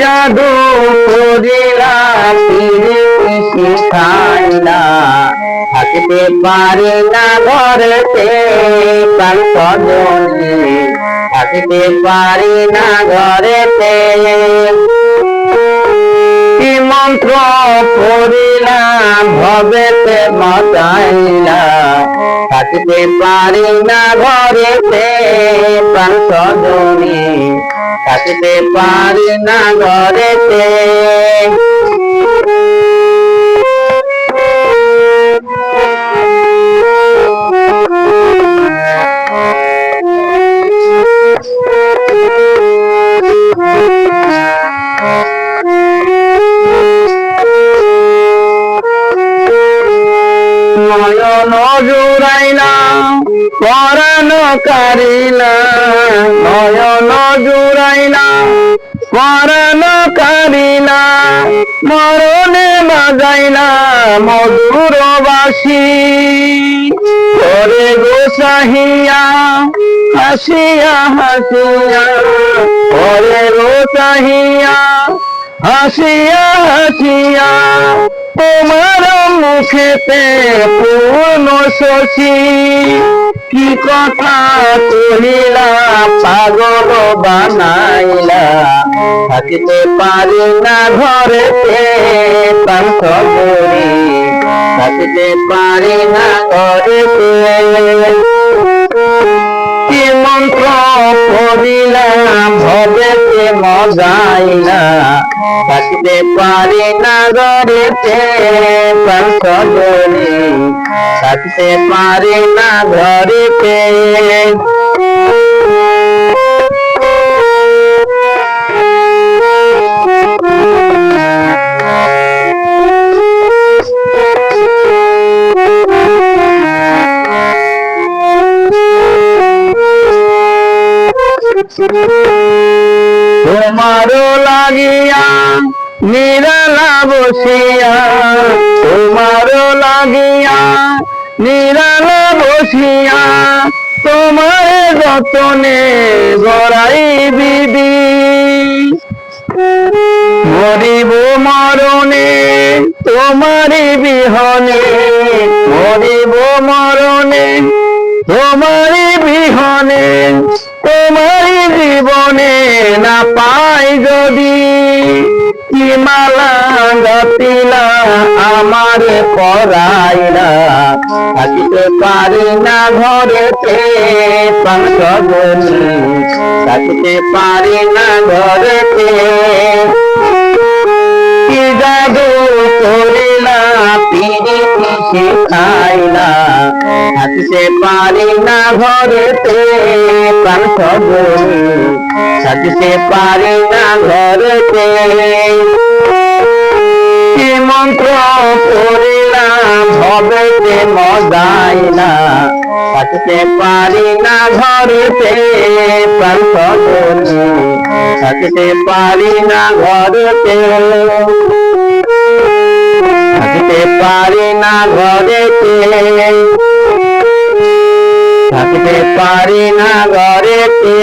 জাদু করিলা শিখাইলা থাকতে পারি না ঘরেতে প্রাণ সজনী থাকতে পারি না ঘরেতে কি মন্ত্র পড়িলা ভবেতে মজাইলা থাকতে পারি না ঘরেতে প্রাণ সজনী থাকতে পারি না ঘরেতে নয়ন জুড়াইলা পরাণ কারিলা নয়ন জুড়াইলা পরাণ কারিলা মরণে বাজাইলা মধুর বাসি করে গোসাহিয়া হাসিয়া হাসিয়া করে গোসাহিয়া হাসিয়া হাসিয়া তোমার মুখেতে পূর্ণ শশী কি কথা কহিলা পাগল বানাইলা থাকিতে পারি না ঘরেতে প্রাণ সজনী থাকিতে পারি না ঘরেতে কি মন্ত্র পড়িলা ভবেতে মজাইলা থাকিতে পারি না ঘরেতে প্রাণ সজনী থাকিতে পারি না ঘরেতে তোমারও লাগিয়া নিরালা বসিয়া তোমারও লাগিয়া নিরালা বসিয়া তোমার যতনে গড়াই বিবি মরিব মরণে তোমারি বিহনে মরিব মরণে তোমারি বিহনে তোমারি জীবনে না পাই যদি কি মালা গতিলা আমার পরাইলা থাকিতে পারি না ঘরেতে প্রাণ সজনী থাকিতে পারি না ঘরেতে কি জাদু করিলা পিরিতি শিখাইলা থাকিতে পারি না ঘরেতে প্রাণ সজনী থাকিতে পারি না ঘরেতে কি মন্ত্র পড়িলা ভবেতে মজাইলা থাকিতে পারি না ঘরেতে প্রাণ সজনী থাকিতে পারি না ঘরেতে থাকিতে পারি না ঘরেতে থাকিতে পারি না ঘরেতে।